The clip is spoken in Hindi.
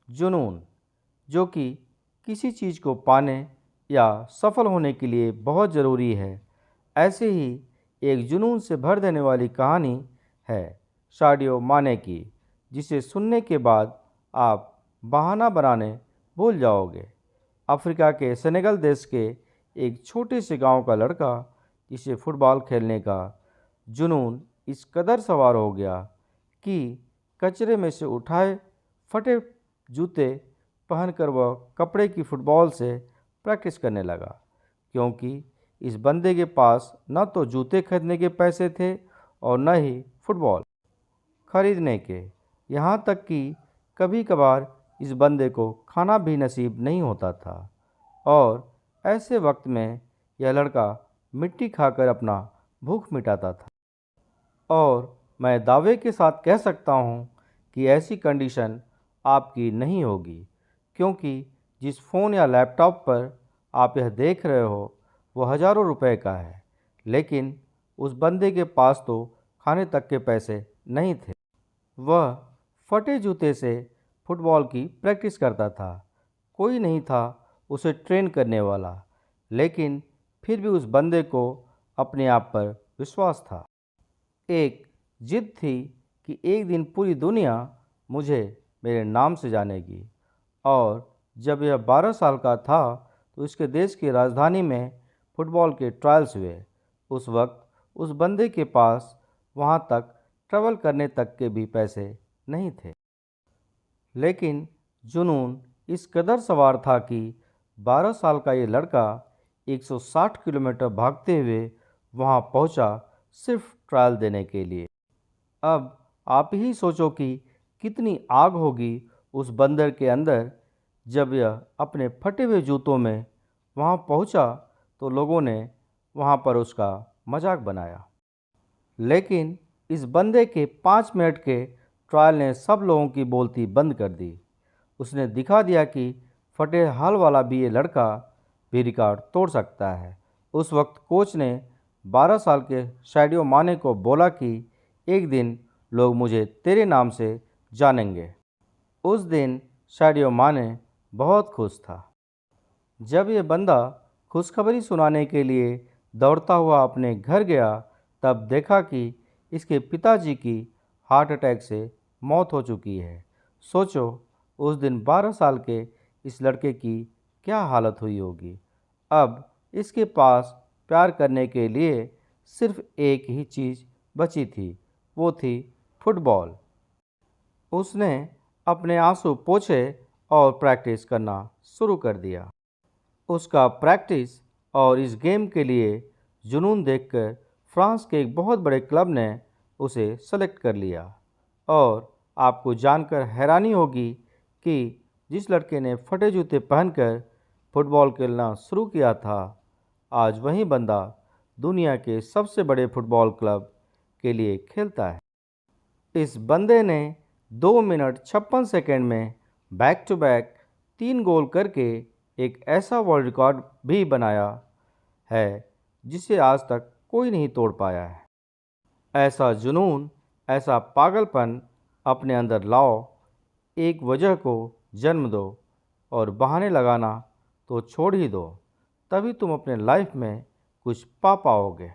जुनून, जो कि किसी चीज़ को पाने या सफल होने के लिए बहुत ज़रूरी है, ऐसे ही एक जुनून से भर देने वाली कहानी है साडियो माने की, जिसे सुनने के बाद आप बहाना बनाने भूल जाओगे। अफ्रीका के सेनेगल देश के एक छोटे से गांव का लड़का, जिसे फुटबॉल खेलने का जुनून इस कदर सवार हो गया कि कचरे में से उठाए फटे जूते पहनकर वह कपड़े की फुटबॉल से प्रैक्टिस करने लगा, क्योंकि इस बंदे के पास न तो जूते खरीदने के पैसे थे और न ही फुटबॉल खरीदने के। यहाँ तक कि कभी कभार इस बंदे को खाना भी नसीब नहीं होता था, और ऐसे वक्त में यह लड़का मिट्टी खाकर अपना भूख मिटाता था। और मैं दावे के साथ कह सकता हूँ कि ऐसी कंडीशन आपकी नहीं होगी, क्योंकि जिस फ़ोन या लैपटॉप पर आप यह देख रहे हो वह हज़ारों रुपए का है, लेकिन उस बंदे के पास तो खाने तक के पैसे नहीं थे। वह फटे जूते से फुटबॉल की प्रैक्टिस करता था। कोई नहीं था उसे ट्रेन करने वाला, लेकिन फिर भी उस बंदे को अपने आप पर विश्वास था। एक जिद थी कि एक दिन पूरी दुनिया मुझे मेरे नाम से जानेगी। और जब यह 12 साल का था तो इसके देश की राजधानी में फुटबॉल के ट्रायल्स हुए। उस वक्त उस बंदे के पास वहां तक ट्रैवल करने तक के भी पैसे नहीं थे, लेकिन जुनून इस कदर सवार था कि 12 साल का ये लड़का 160 किलोमीटर भागते हुए वहां पहुंचा, सिर्फ ट्रायल देने के लिए। अब आप ही सोचो कि कितनी आग होगी उस बंदर के अंदर जब यह अपने फटे हुए जूतों में वहां पहुंचा। तो लोगों ने वहां पर उसका मजाक बनाया, लेकिन इस बंदे के 5 मिनट के ट्रायल ने सब लोगों की बोलती बंद कर दी। उसने दिखा दिया कि फटे हाल वाला भी ये लड़का भी रिकॉर्ड तोड़ सकता है। उस वक्त कोच ने 12 साल के साडियो माने को बोला कि एक दिन लोग मुझे तेरे नाम से जानेंगे। उस दिन साडियो माने बहुत खुश था। जब ये बंदा खुशखबरी सुनाने के लिए दौड़ता हुआ अपने घर गया, तब देखा कि इसके पिताजी की हार्ट अटैक से मौत हो चुकी है। सोचो उस दिन 12 साल के इस लड़के की क्या हालत हुई होगी। अब इसके पास प्यार करने के लिए सिर्फ एक ही चीज़ बची थी, वो थी फुटबॉल। उसने अपने आंसू पोंछे और प्रैक्टिस करना शुरू कर दिया। उसका प्रैक्टिस और इस गेम के लिए जुनून देखकर फ्रांस के एक बहुत बड़े क्लब ने उसे सेलेक्ट कर लिया। और आपको जानकर हैरानी होगी कि जिस लड़के ने फटे जूते पहनकर फुटबॉल खेलना शुरू किया था, आज वही बंदा दुनिया के सबसे बड़े फुटबॉल क्लब के लिए खेलता है। इस बंदे ने 2 मिनट 56 सेकंड में बैक टू बैक 3 गोल करके एक ऐसा वर्ल्ड रिकॉर्ड भी बनाया है जिसे आज तक कोई नहीं तोड़ पाया है। ऐसा जुनून, ऐसा पागलपन अपने अंदर लाओ, एक वजह को जन्म दो, और बहाने लगाना तो छोड़ ही दो। तभी तुम अपने लाइफ में कुछ पा पाओगे।